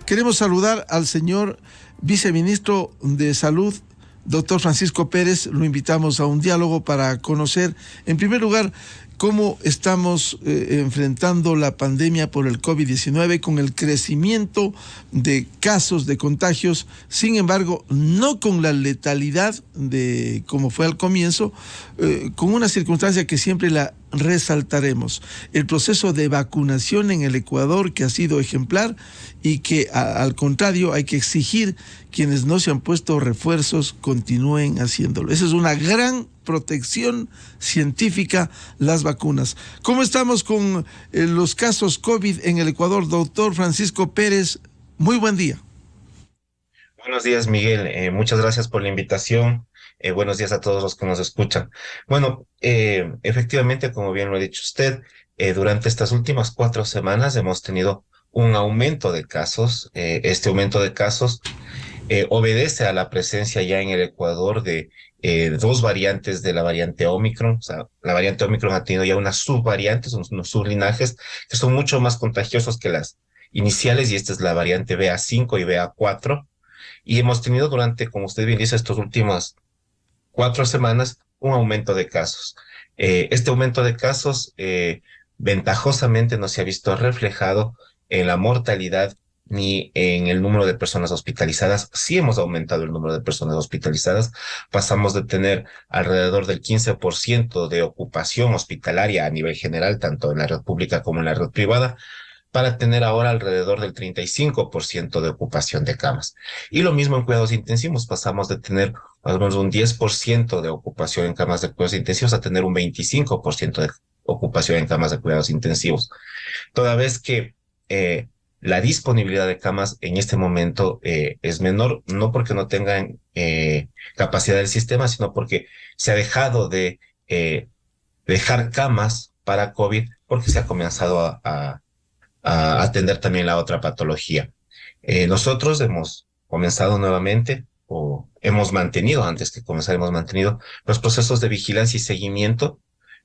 Queremos saludar al señor viceministro de Salud, doctor Francisco Pérez. Lo invitamos a un diálogo para conocer, en primer lugar, cómo estamos enfrentando la pandemia por el COVID-19 con el crecimiento de casos de contagios, sin embargo, no con la letalidad de como fue al comienzo, con una circunstancia que siempre la resaltaremos: el proceso de vacunación en el Ecuador, que ha sido ejemplar y que al contrario hay que exigir quienes no se han puesto refuerzos continúen haciéndolo. Esa es una gran protección científica, las vacunas. ¿Cómo estamos con los casos COVID en el Ecuador, doctor Francisco Pérez? Muy buen día. Buenos días, Miguel. Muchas gracias por la invitación. Buenos días a todos los que nos escuchan. Bueno, efectivamente, como bien lo ha dicho usted, durante estas últimas 4 semanas hemos tenido un aumento de casos. Este aumento de casos obedece a la presencia ya en el Ecuador de dos variantes de la variante Omicron. O sea, la variante Omicron ha tenido ya unas subvariantes, unos sublinajes que son mucho más contagiosos que las iniciales, y esta es la variante BA5 y BA4. Y hemos tenido durante, como usted bien dice, estas últimas 4 semanas un aumento de casos. Este aumento de casos ventajosamente no se ha visto reflejado en la mortalidad ni en el número de personas hospitalizadas. Sí hemos aumentado el número de personas hospitalizadas. Pasamos de tener alrededor del 15% de ocupación hospitalaria a nivel general, tanto en la red pública como en la red privada, para tener ahora alrededor del 35% de ocupación de camas. Y lo mismo en cuidados intensivos, pasamos de tener más o menos un 10% de ocupación en camas de cuidados intensivos a tener un 25% de ocupación en camas de cuidados intensivos. Toda vez que la disponibilidad de camas en este momento es menor, no porque no tengan capacidad del sistema, sino porque se ha dejado de dejar camas para COVID, porque se ha comenzado a atender también la otra patología. Nosotros hemos comenzado nuevamente, o hemos mantenido, antes que comenzar, hemos mantenido los procesos de vigilancia y seguimiento.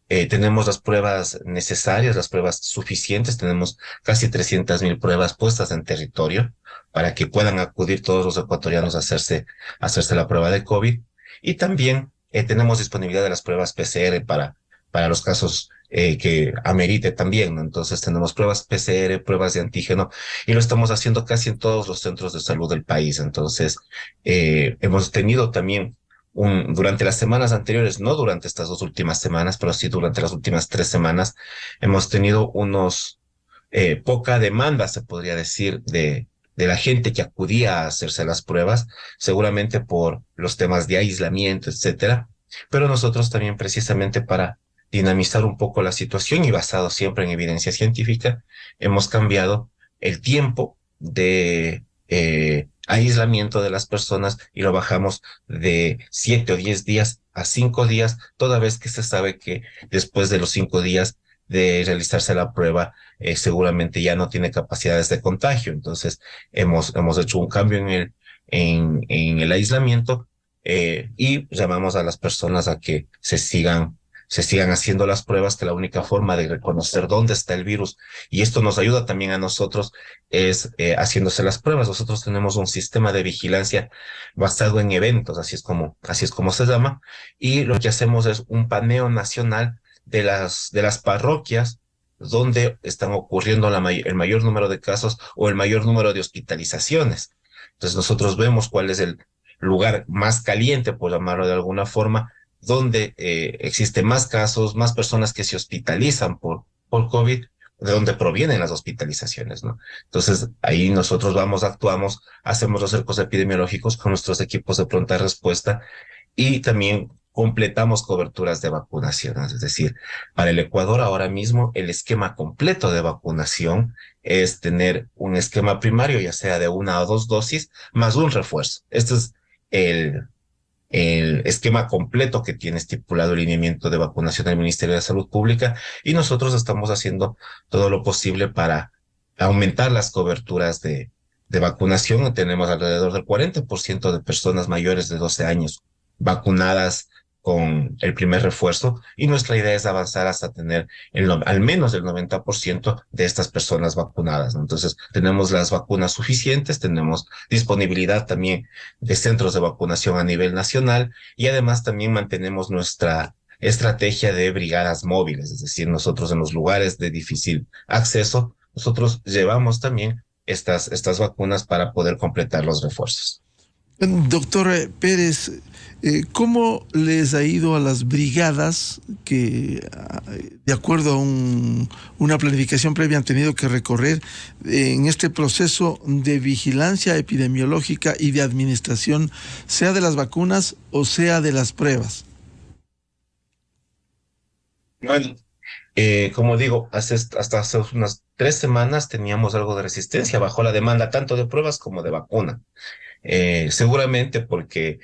Tenemos las pruebas necesarias, las pruebas suficientes. Tenemos casi 300.000 pruebas puestas en territorio para que puedan acudir todos los ecuatorianos a hacerse la prueba de COVID. Y también tenemos disponibilidad de las pruebas PCR para los casos que amerite también, ¿no? Entonces tenemos pruebas PCR, pruebas de antígeno, y lo estamos haciendo casi en todos los centros de salud del país. Entonces, hemos tenido también durante las semanas anteriores, no durante estas 2 últimas semanas, pero sí durante las últimas 3 semanas, hemos tenido poca demanda, se podría decir, de la gente que acudía a hacerse las pruebas, seguramente por los temas de aislamiento, etcétera. Pero nosotros también, precisamente para dinamizar un poco la situación y basado siempre en evidencia científica, hemos cambiado el tiempo de aislamiento de las personas y lo bajamos de 7 o 10 días a 5 días, toda vez que se sabe que después de los 5 días de realizarse la prueba, seguramente ya no tiene capacidades de contagio. Entonces, hemos hecho un cambio en el aislamiento, y llamamos a las personas a que se sigan haciendo las pruebas, que la única forma de reconocer dónde está el virus, y esto nos ayuda también a nosotros, es haciéndose las pruebas. Nosotros tenemos un sistema de vigilancia basado en eventos, así es como se llama, y lo que hacemos es un paneo nacional de las parroquias donde están ocurriendo el mayor número de casos o el mayor número de hospitalizaciones. Entonces nosotros vemos cuál es el lugar más caliente, por llamarlo de alguna forma, donde existe más casos, más personas que se hospitalizan por COVID, de donde provienen las hospitalizaciones, ¿no? Entonces, ahí nosotros actuamos, hacemos los cercos epidemiológicos con nuestros equipos de pronta respuesta, y también completamos coberturas de vacunación. Es decir, para el Ecuador ahora mismo el esquema completo de vacunación es tener un esquema primario, ya sea de 1 o 2 dosis, más un refuerzo. Este es el esquema completo que tiene estipulado el lineamiento de vacunación del Ministerio de Salud Pública, y nosotros estamos haciendo todo lo posible para aumentar las coberturas de vacunación. Tenemos alrededor del 40% de personas mayores de 12 años vacunadas con el primer refuerzo y nuestra idea es avanzar hasta tener al menos el 90% de estas personas vacunadas, ¿no? Entonces, tenemos las vacunas suficientes, tenemos disponibilidad también de centros de vacunación a nivel nacional y además también mantenemos nuestra estrategia de brigadas móviles, es decir, nosotros en los lugares de difícil acceso, nosotros llevamos también estas vacunas para poder completar los refuerzos. Doctor Pérez, ¿cómo les ha ido a las brigadas que, de acuerdo a una planificación previa, han tenido que recorrer en este proceso de vigilancia epidemiológica y de administración, sea de las vacunas o sea de las pruebas? Bueno, como digo, hasta hace unas 3 semanas teníamos algo de resistencia, bajó la demanda tanto de pruebas como de vacuna. Seguramente porque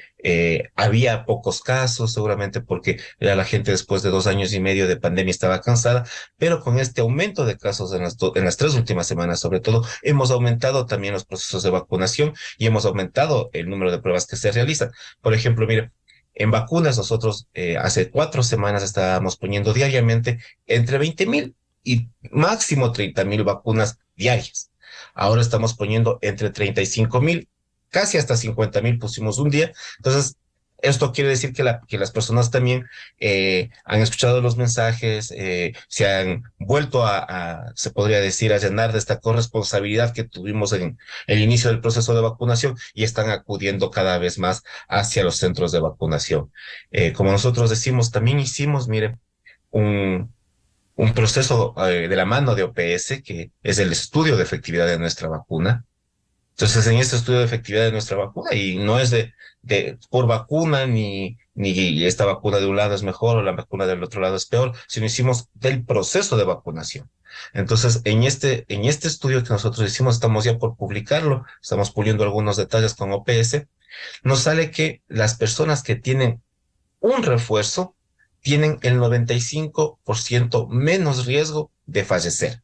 había pocos casos, seguramente porque la gente después de 2 años y medio de pandemia estaba cansada, pero con este aumento de casos en las 3 últimas semanas, sobre todo, hemos aumentado también los procesos de vacunación y hemos aumentado el número de pruebas que se realizan. Por ejemplo, mire, en vacunas nosotros hace 4 semanas estábamos poniendo diariamente entre 20.000 y máximo 30.000 vacunas diarias. Ahora estamos poniendo entre 35.000 casi hasta 50.000 pusimos un día. Entonces, esto quiere decir que las personas también han escuchado los mensajes, se han vuelto se podría decir, a llenar de esta corresponsabilidad que tuvimos en el inicio del proceso de vacunación y están acudiendo cada vez más hacia los centros de vacunación. Como nosotros decimos, también hicimos, mire, un proceso de la mano de OPS, que es el estudio de efectividad de nuestra vacuna. Entonces, en este estudio de efectividad de nuestra vacuna, y no es de por vacuna, ni esta vacuna de un lado es mejor o la vacuna del otro lado es peor, sino hicimos del proceso de vacunación. Entonces, en este estudio que nosotros hicimos, estamos ya por publicarlo, estamos puliendo algunos detalles con OPS, nos sale que las personas que tienen un refuerzo tienen el 95% menos riesgo de fallecer.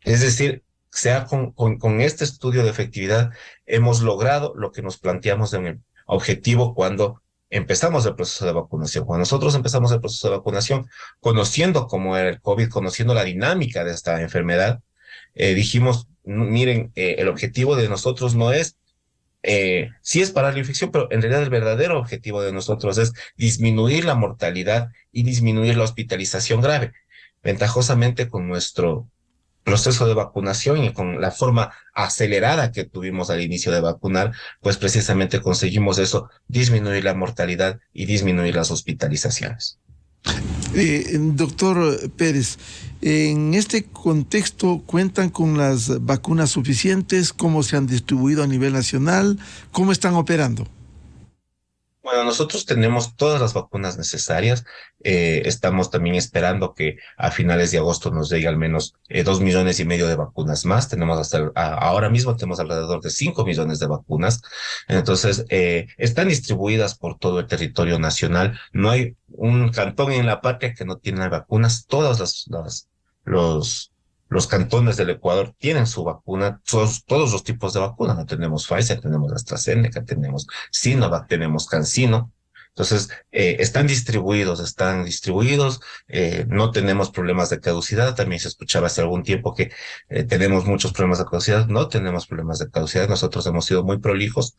Es decir, con este estudio de efectividad hemos logrado lo que nos planteamos en el objetivo cuando empezamos el proceso de vacunación. Cuando nosotros empezamos el proceso de vacunación, conociendo cómo era el COVID, conociendo la dinámica de esta enfermedad, dijimos, miren, el objetivo de nosotros no es, sí es parar la infección, pero en realidad el verdadero objetivo de nosotros es disminuir la mortalidad y disminuir la hospitalización grave. Ventajosamente con nuestro proceso de vacunación y con la forma acelerada que tuvimos al inicio de vacunar, pues precisamente conseguimos eso, disminuir la mortalidad y disminuir las hospitalizaciones. Doctor Pérez, en este contexto, ¿cuentan con las vacunas suficientes? ¿Cómo se han distribuido a nivel nacional? ¿Cómo están operando? Bueno, nosotros tenemos todas las vacunas necesarias. Estamos también esperando que a finales de agosto nos llegue al menos 2,5 millones de vacunas más. Tenemos ahora mismo tenemos alrededor de 5 millones de vacunas. Entonces, están distribuidas por todo el territorio nacional. No hay un cantón en la patria que no tiene vacunas. Los cantones del Ecuador tienen su vacuna, todos los tipos de vacuna. No tenemos Pfizer, tenemos AstraZeneca, tenemos Sinovac, tenemos CanSino. Entonces, están distribuidos, no tenemos problemas de caducidad. También se escuchaba hace algún tiempo que tenemos muchos problemas de caducidad. No tenemos problemas de caducidad. Nosotros hemos sido muy prolijos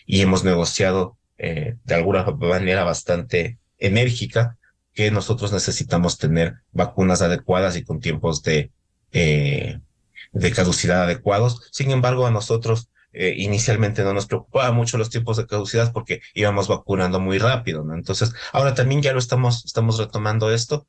y hemos negociado de alguna manera bastante enérgica que nosotros necesitamos tener vacunas adecuadas y con tiempos de caducidad adecuados. Sin embargo, a nosotros inicialmente no nos preocupaba mucho los tiempos de caducidad porque íbamos vacunando muy rápido, ¿no? Entonces, ahora también ya estamos retomando esto.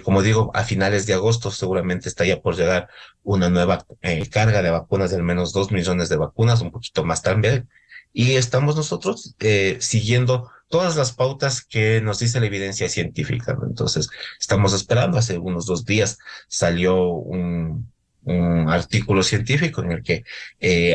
Como digo, a finales de agosto seguramente está ya por llegar una nueva carga de vacunas de al menos 2 millones de vacunas, un poquito más también. Y estamos nosotros siguiendo todas las pautas que nos dice la evidencia científica, ¿no? Entonces, estamos esperando. Hace unos 2 días salió un artículo científico en el que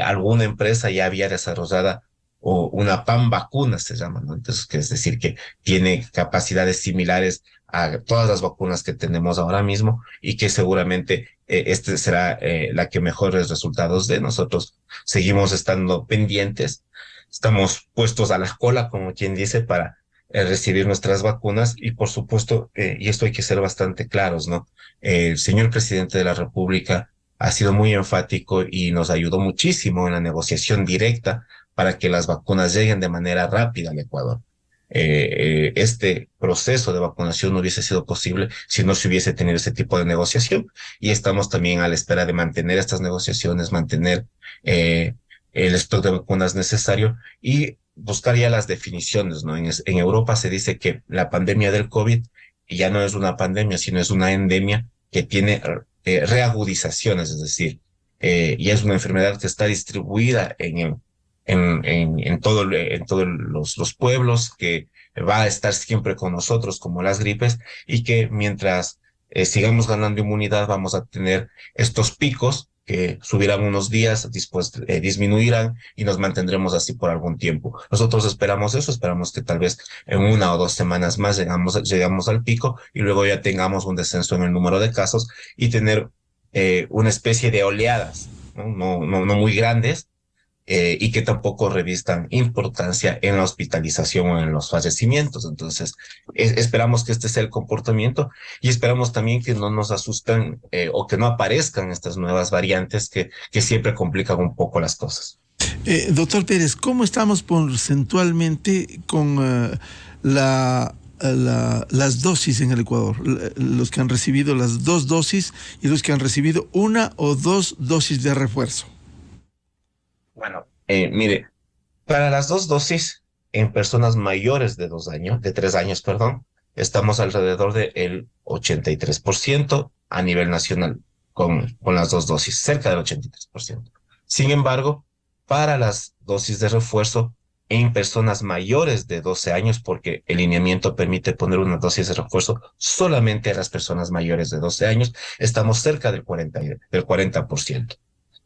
alguna empresa ya había desarrollado una PAM vacuna, se llama, ¿no? Entonces, que es decir, que tiene capacidades similares a todas las vacunas que tenemos ahora mismo y que seguramente este será la que mejores resultados dé. Nosotros seguimos estando pendientes, estamos puestos a la cola, como quien dice, para recibir nuestras vacunas y por supuesto, y esto hay que ser bastante claros, ¿no? El señor presidente de la República ha sido muy enfático y nos ayudó muchísimo en la negociación directa para que las vacunas lleguen de manera rápida al Ecuador. Este proceso de vacunación no hubiese sido posible si no se hubiese tenido ese tipo de negociación y estamos también a la espera de mantener estas negociaciones, mantener el stock de vacunas necesario y buscar ya las definiciones, ¿no? En Europa se dice que la pandemia del COVID ya no es una pandemia, sino es una endemia que tiene reagudizaciones, es decir, ya es una enfermedad que está distribuida en todos los pueblos, que va a estar siempre con nosotros como las gripes y que mientras sigamos ganando inmunidad vamos a tener estos picos que subirán unos días, después disminuirán y nos mantendremos así por algún tiempo. Nosotros esperamos eso, esperamos que tal vez en 1 o 2 semanas más llegamos al pico y luego ya tengamos un descenso en el número de casos y tener una especie de oleadas, ¿no? No muy grandes, y que tampoco revistan importancia en la hospitalización o en los fallecimientos. Entonces, esperamos que este sea el comportamiento y esperamos también que no nos asustan o que no aparezcan estas nuevas variantes que siempre complican un poco las cosas. Doctor Pérez, ¿cómo estamos porcentualmente con las dosis en el Ecuador? Los que han recibido las 2 dosis y los que han recibido 1 o 2 dosis de refuerzo. Bueno, mire, para las 2 dosis en personas mayores de 2 años, de 3 años, perdón, estamos alrededor del 83% a nivel nacional con las 2 dosis, cerca del 83%. Sin embargo, para las dosis de refuerzo en personas mayores de 12 años, porque el lineamiento permite poner una dosis de refuerzo solamente a las personas mayores de 12 años, estamos cerca del 40%.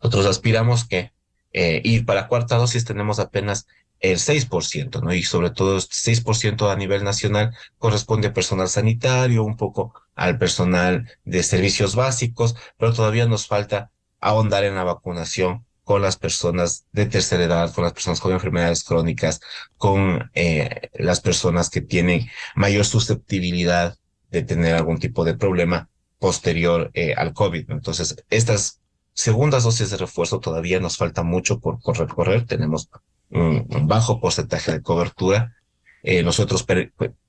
Nosotros aspiramos que y para cuarta dosis tenemos apenas el 6%, ¿no? Y sobre todo este 6% a nivel nacional corresponde a personal sanitario, un poco al personal de servicios básicos, pero todavía nos falta ahondar en la vacunación con las personas de tercera edad, con las personas con enfermedades crónicas, con las personas que tienen mayor susceptibilidad de tener algún tipo de problema posterior al COVID, ¿no? Entonces, estas segundas dosis de refuerzo todavía nos falta mucho por recorrer, tenemos un bajo porcentaje de cobertura. Nosotros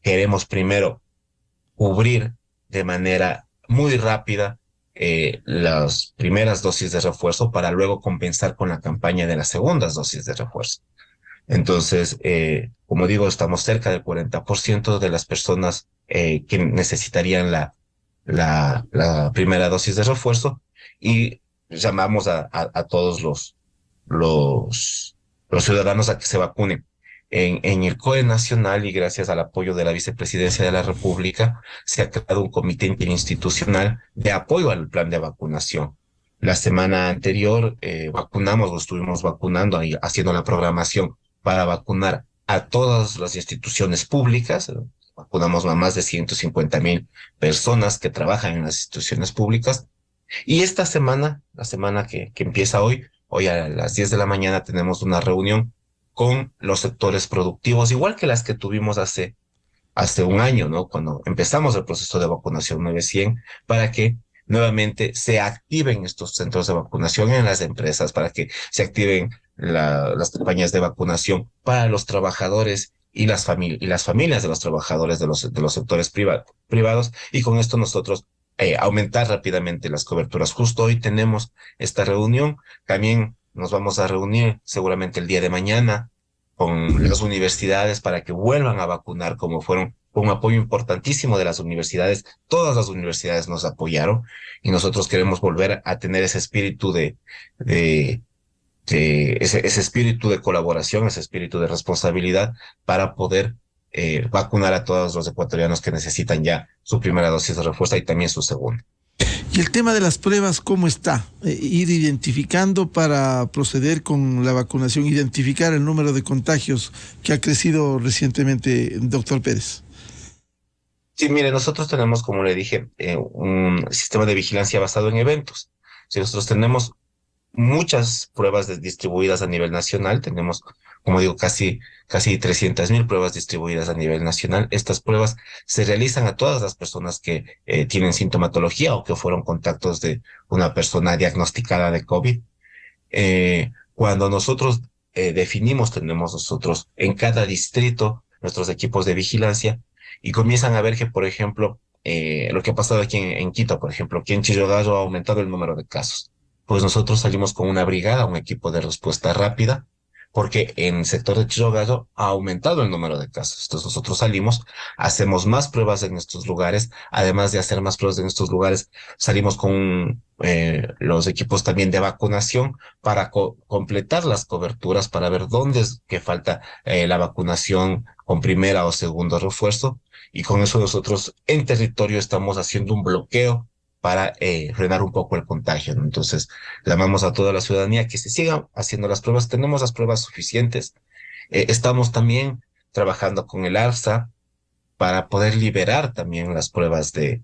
queremos primero cubrir de manera muy rápida las primeras dosis de refuerzo para luego compensar con la campaña de las segundas dosis de refuerzo. Entonces, como digo, estamos cerca del 40% de las personas que necesitarían la primera dosis de refuerzo y llamamos a todos los, los ciudadanos a que se vacunen. En el COE nacional y gracias al apoyo de la Vicepresidencia de la República, se ha creado un comité interinstitucional de apoyo al plan de vacunación. La semana anterior vacunamos o estuvimos vacunando, ahí, haciendo la programación para vacunar a todas las instituciones públicas. Vacunamos a más de 150,000 personas que trabajan en las instituciones públicas. Y esta semana, la semana que empieza hoy a las 10 de la mañana tenemos una reunión con los sectores productivos, igual que las que tuvimos hace un año, ¿no? Cuando empezamos el proceso de vacunación 900, para que nuevamente se activen estos centros de vacunación en las empresas, para que se activen las campañas de vacunación para los trabajadores y las familias de los trabajadores de los sectores privados, y con esto nosotros aumentar rápidamente las coberturas. Justo hoy tenemos esta reunión, también nos vamos a reunir seguramente el día de mañana con las universidades para que vuelvan a vacunar como fueron, con un apoyo importantísimo de las universidades. Todas las universidades nos apoyaron y nosotros queremos volver a tener ese espíritu de ese espíritu de colaboración, ese espíritu de responsabilidad para poder vacunar a todos los ecuatorianos que necesitan ya su primera dosis de refuerzo y también su segunda. Y el tema de las pruebas, ¿cómo está? Ir identificando para proceder con la vacunación, identificar el número de contagios que ha crecido recientemente, doctor Pérez. Sí, mire, nosotros tenemos, como le dije, un sistema de vigilancia basado en eventos. Si nosotros tenemos muchas pruebas distribuidas a nivel nacional. Tenemos, como digo, casi 300.000 pruebas distribuidas a nivel nacional. Estas pruebas se realizan a todas las personas que tienen sintomatología o que fueron contactos de una persona diagnosticada de COVID. Cuando nosotros definimos, tenemos nosotros en cada distrito nuestros equipos de vigilancia y comienzan a ver que, por ejemplo, lo que ha pasado aquí en Quito, por ejemplo, aquí en Chillogallo ha aumentado el número de casos. Pues nosotros salimos con una brigada, un equipo de respuesta rápida, porque en el sector de Chillogallo ha aumentado el número de casos. Entonces nosotros salimos, hacemos más pruebas en estos lugares, además de hacer más pruebas en estos lugares, salimos con los equipos también de vacunación para completar las coberturas, para ver dónde es que falta la vacunación con primera o segundo refuerzo. Y con eso nosotros en territorio estamos haciendo un bloqueo para frenar un poco el contagio, ¿no? Entonces, llamamos a toda la ciudadanía que se sigan haciendo las pruebas. Tenemos las pruebas suficientes. Estamos también trabajando con el ARSA para poder liberar también las pruebas de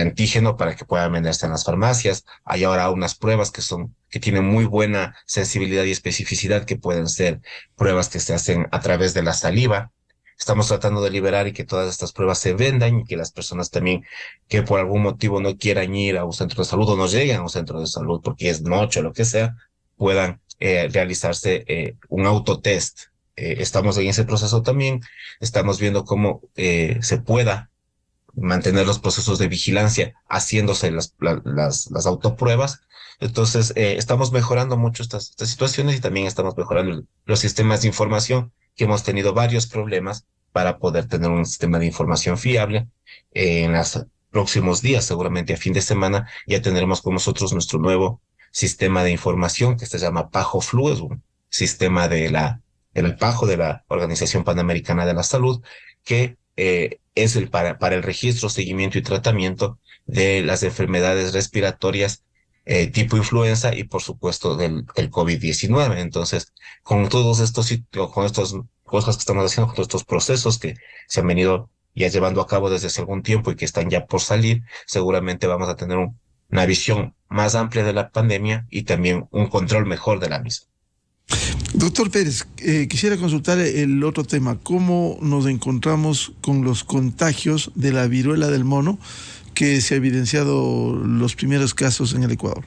antígeno para que puedan venderse en las farmacias. Hay ahora unas pruebas que tienen muy buena sensibilidad y especificidad, que pueden ser pruebas que se hacen a través de la saliva. Estamos tratando de liberar y que todas estas pruebas se vendan y que las personas también que por algún motivo no quieran ir a un centro de salud o no lleguen a un centro de salud porque es noche o lo que sea, puedan realizarse un autotest. Estamos en ese proceso también. Estamos viendo cómo se pueda mantener los procesos de vigilancia haciéndose las autopruebas. Entonces, estamos mejorando mucho estas situaciones y también estamos mejorando los sistemas de información, que hemos tenido varios problemas para poder tener un sistema de información fiable. En los próximos días, seguramente a fin de semana, ya tendremos con nosotros nuestro nuevo sistema de información que se llama PajoFlu, es un sistema del PAJO, de la Organización Panamericana de la Salud, que es para el registro, seguimiento y tratamiento de las enfermedades respiratorias tipo influenza y por supuesto del COVID-19. Entonces, con todos estos, con estas cosas que estamos haciendo, con todos estos procesos que se han venido ya llevando a cabo desde hace algún tiempo y que están ya por salir, seguramente vamos a tener una visión más amplia de la pandemia y también un control mejor de la misma. Doctor Pérez, quisiera consultar el otro tema. ¿Cómo nos encontramos con los contagios de la viruela del mono que se ha evidenciado los primeros casos en el Ecuador?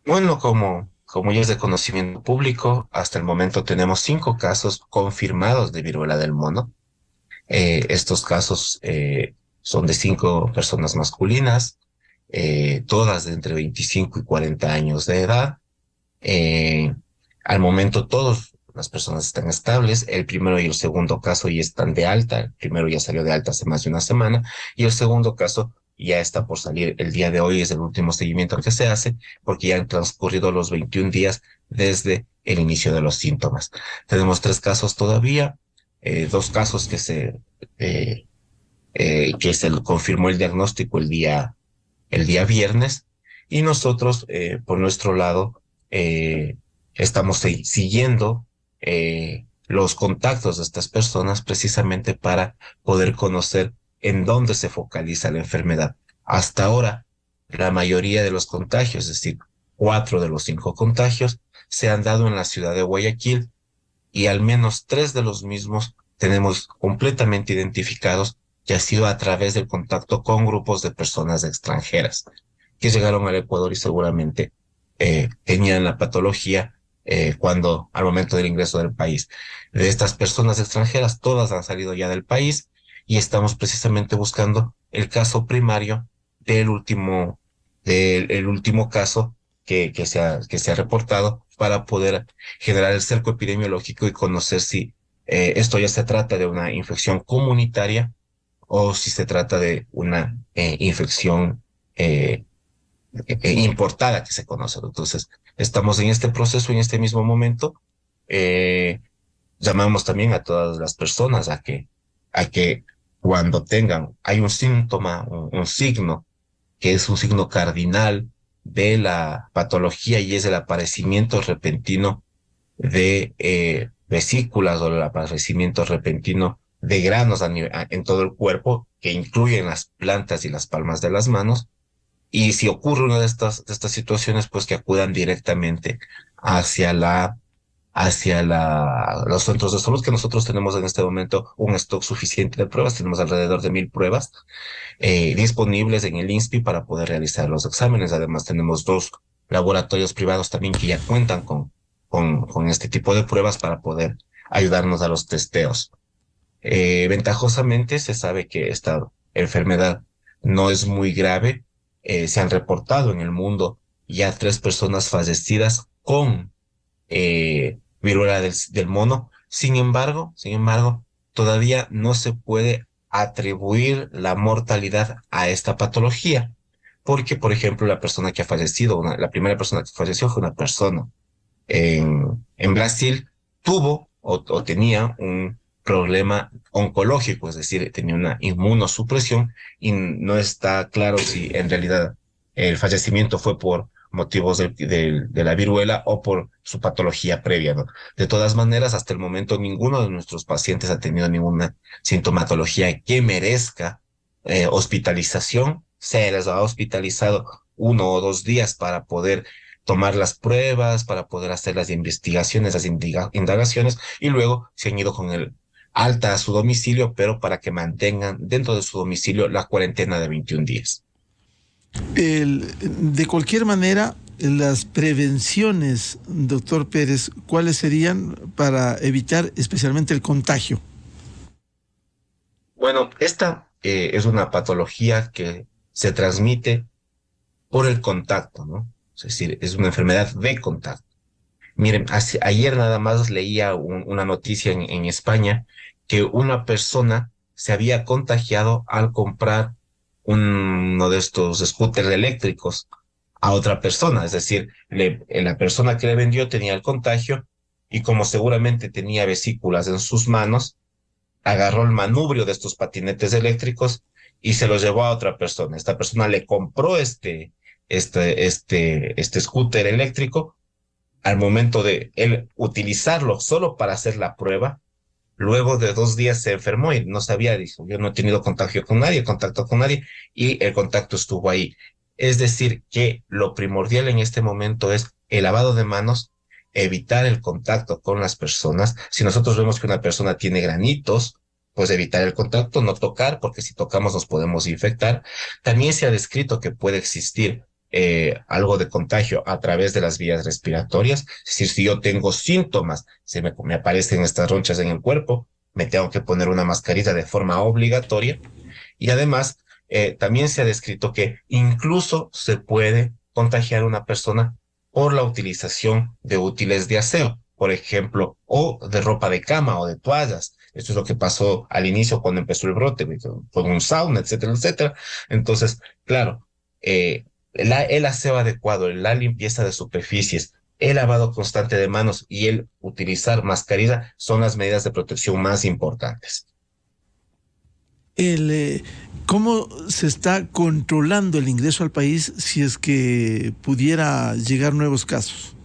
Bueno, como ya es de conocimiento público, hasta el momento tenemos 5 casos confirmados de viruela del mono. Estos casos son de 5 personas masculinas, todas de entre 25 y 40 años de edad. Eh, Al momento todas las personas están estables. El primero y el segundo caso ya están de alta. El primero ya salió de alta hace más de una semana y el segundo caso ya está por salir el día de hoy. Es el último seguimiento que se hace porque ya han transcurrido los 21 días desde el inicio de los síntomas. Tenemos 3 casos todavía, 2 casos que se confirmó el diagnóstico el día viernes y nosotros, por nuestro lado, estamos siguiendo los contactos de estas personas precisamente para poder conocer en dónde se focaliza la enfermedad. Hasta ahora, la mayoría de los contagios, es decir, 4 de los 5 contagios, se han dado en la ciudad de Guayaquil y al menos 3 de los mismos tenemos completamente identificados que ha sido a través del contacto con grupos de personas extranjeras que llegaron al Ecuador y seguramente tenían la patología cuando al momento del ingreso del país. De estas personas extranjeras, todas han salido ya del país y estamos precisamente buscando el caso primario del último caso que se ha reportado para poder generar el cerco epidemiológico y conocer si esto ya se trata de una infección comunitaria o si se trata de una infección importada que se conoce. Entonces, estamos en este proceso en este mismo momento. Eh, Llamamos también a todas las personas a que cuando hay un síntoma, un signo, que es un signo cardinal de la patología y es el aparecimiento repentino de vesículas o el aparecimiento repentino de granos en todo el cuerpo, que incluyen las plantas y las palmas de las manos, Y si ocurre una de estas situaciones, pues que acudan directamente hacia los centros de salud, que nosotros tenemos en este momento un stock suficiente de pruebas, tenemos alrededor de 1.000 pruebas disponibles en el INSPI para poder realizar los exámenes. Además, tenemos 2 laboratorios privados también que ya cuentan con este tipo de pruebas para poder ayudarnos a los testeos. Ventajosamente se sabe que esta enfermedad no es muy grave. Se han reportado en el mundo ya 3 personas fallecidas con viruela del mono. Sin embargo, todavía no se puede atribuir la mortalidad a esta patología. Porque, por ejemplo, la persona que ha fallecido, la primera persona que falleció fue una persona en Brasil, tuvo o tenía un problema oncológico, es decir, tenía una inmunosupresión y no está claro si en realidad el fallecimiento fue por motivos de la viruela o por su patología previa, ¿no? De todas maneras, hasta el momento ninguno de nuestros pacientes ha tenido ninguna sintomatología que merezca hospitalización. Se les ha hospitalizado 1 o 2 días para poder tomar las pruebas, para poder hacer las investigaciones, las indagaciones, y luego se han ido con el alta a su domicilio, pero para que mantengan dentro de su domicilio la cuarentena de 21 días. De cualquier manera, las prevenciones, doctor Pérez, ¿cuáles serían para evitar especialmente el contagio? Bueno, esta es una patología que se transmite por el contacto, ¿no? Es decir, es una enfermedad de contacto. Miren, ayer nada más leía una noticia en España que una persona se había contagiado al comprar uno de estos scooters eléctricos a otra persona. Es decir, la persona que le vendió tenía el contagio y como seguramente tenía vesículas en sus manos, agarró el manubrio de estos patinetes eléctricos y se los llevó a otra persona. Esta persona le compró este scooter eléctrico. Al momento de él utilizarlo solo para hacer la prueba, luego de 2 días se enfermó y no sabía, dijo, yo no he tenido contacto con nadie, y el contacto estuvo ahí. Es decir, que lo primordial en este momento es el lavado de manos, evitar el contacto con las personas. Si nosotros vemos que una persona tiene granitos, pues evitar el contacto, no tocar, porque si tocamos nos podemos infectar. También se ha descrito que puede existir algo de contagio a través de las vías respiratorias. Es decir, si yo tengo síntomas, me aparecen estas ronchas en el cuerpo, me tengo que poner una mascarilla de forma obligatoria. Y además, también se ha descrito que incluso se puede contagiar a una persona por la utilización de útiles de aseo, por ejemplo, o de ropa de cama o de toallas. Esto es lo que pasó al inicio cuando empezó el brote, con un sauna, etcétera, etcétera. Entonces, claro, el aseo adecuado, la limpieza de superficies, el lavado constante de manos y el utilizar mascarilla son las medidas de protección más importantes. El, eh, ¿Cómo se está controlando el ingreso al país si es que pudiera llegar nuevos casos?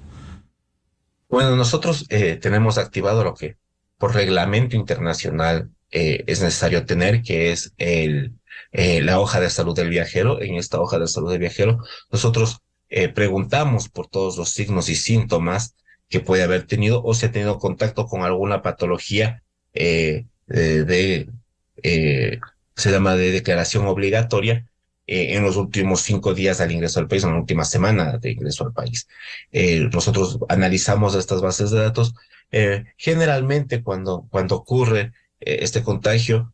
Bueno, nosotros tenemos activado lo que por reglamento internacional es necesario tener, que es la hoja de salud del viajero. En esta hoja de salud del viajero, nosotros preguntamos por todos los signos y síntomas que puede haber tenido o si ha tenido contacto con alguna patología eh, se llama de declaración obligatoria en los últimos 5 días al ingreso al país, en la última semana de ingreso al país. Nosotros analizamos estas bases de datos. Generalmente cuando ocurre este contagio,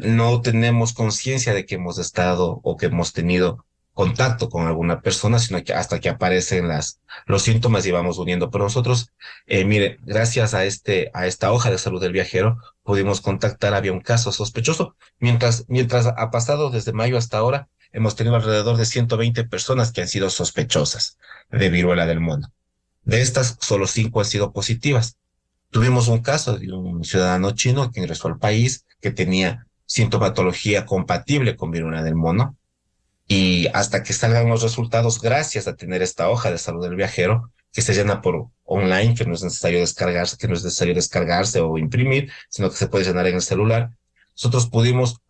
no tenemos conciencia de que hemos estado o que hemos tenido contacto con alguna persona, sino que hasta que aparecen los síntomas y vamos uniendo. Pero nosotros, mire, gracias a esta hoja de salud del viajero, pudimos contactar, había un caso sospechoso. Mientras ha pasado desde mayo hasta ahora, hemos tenido alrededor de 120 personas que han sido sospechosas de viruela del mono. De estas, solo 5 han sido positivas. Tuvimos un caso de un ciudadano chino que ingresó al país que tenía sintomatología compatible con viruela del mono. Y hasta que salgan los resultados, gracias a tener esta hoja de salud del viajero, que se llena por online, que no es necesario descargarse o imprimir, sino que se puede llenar en el celular, nosotros pudimos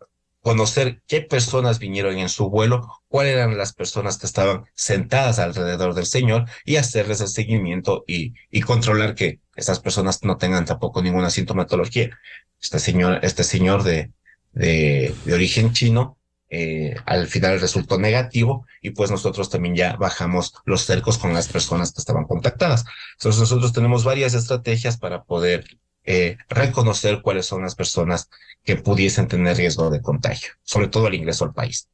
conocer qué personas vinieron en su vuelo, cuáles eran las personas que estaban sentadas alrededor del señor y hacerles el seguimiento y controlar que esas personas no tengan tampoco ninguna sintomatología. Este señor de origen chino, al final resultó negativo y pues nosotros también ya bajamos los cercos con las personas que estaban contactadas. Entonces nosotros tenemos varias estrategias para poder reconocer cuáles son las personas que pudiesen tener riesgo de contagio, sobre todo al ingreso al país.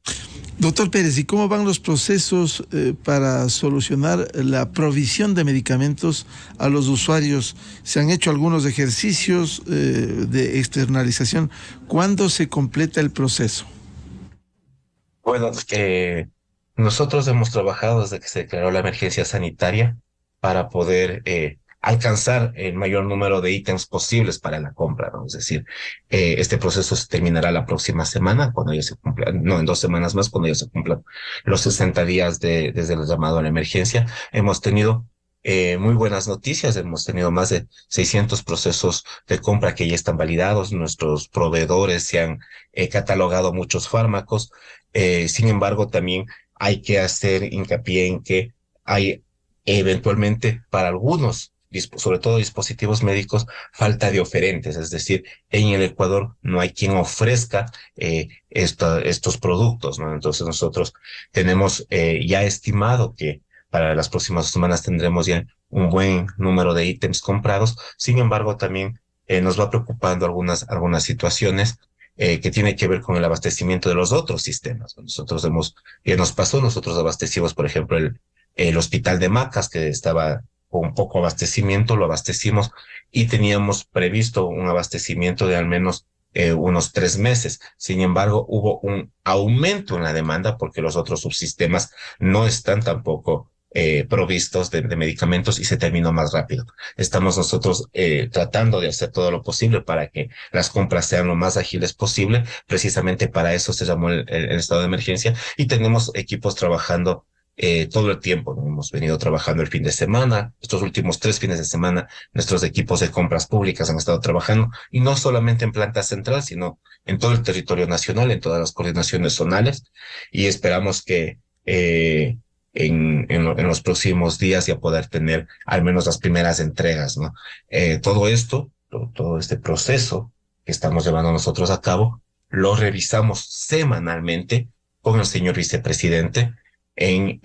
Doctor Pérez, ¿y cómo van los procesos para solucionar la provisión de medicamentos a los usuarios? ¿Se han hecho algunos ejercicios de externalización? ¿Cuándo se completa el proceso? Bueno, nosotros hemos trabajado desde que se declaró la emergencia sanitaria para poder alcanzar el mayor número de ítems posibles para la compra, ¿no? Es decir, este proceso se terminará la próxima semana, cuando ya se cumplan, no, en 2 semanas más, cuando ya se cumplan los 60 días desde el llamado a la emergencia. Hemos tenido muy buenas noticias, hemos tenido más de 600 procesos de compra que ya están validados, nuestros proveedores se han catalogado muchos fármacos. Sin embargo, también hay que hacer hincapié en que hay eventualmente para algunos, sobre todo dispositivos médicos, falta de oferentes, es decir, en el Ecuador no hay quien ofrezca estos productos, ¿no? Entonces nosotros tenemos ya estimado que para las próximas semanas tendremos ya un buen número de ítems comprados. Sin embargo, también nos va preocupando algunas situaciones que tiene que ver con el abastecimiento de los otros sistemas. Nosotros abastecimos, por ejemplo, el hospital de Macas, que estaba con poco abastecimiento, lo abastecimos y teníamos previsto un abastecimiento de al menos unos 3 meses. Sin embargo, hubo un aumento en la demanda porque los otros subsistemas no están tampoco provistos de medicamentos y se terminó más rápido. Estamos nosotros tratando de hacer todo lo posible para que las compras sean lo más ágiles posible. Precisamente para eso se llamó el estado de emergencia y tenemos equipos trabajando todo el tiempo, ¿no? Hemos venido trabajando el fin de semana, estos últimos 3 fines de semana, nuestros equipos de compras públicas han estado trabajando, y no solamente en planta central, sino en todo el territorio nacional, en todas las coordinaciones zonales, y esperamos que en los próximos días ya poder tener al menos las primeras entregas, ¿no? Todo este proceso que estamos llevando nosotros a cabo, lo revisamos semanalmente con el señor vicepresidente, en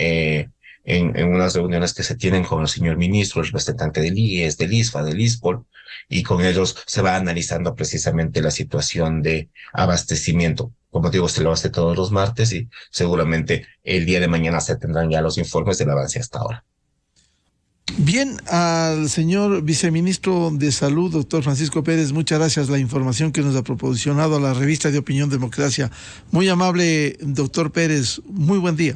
unas reuniones que se tienen con el señor ministro, el representante del IES, del ISFA, del ISPOL, y con ellos se va analizando precisamente la situación de abastecimiento. Como digo, se lo hace todos los martes y seguramente el día de mañana se tendrán ya los informes del avance hasta ahora. Bien, al señor viceministro de Salud, doctor Francisco Pérez, muchas gracias la información que nos ha proporcionado a la revista de Opinión Democracia. Muy amable, doctor Pérez, muy buen día.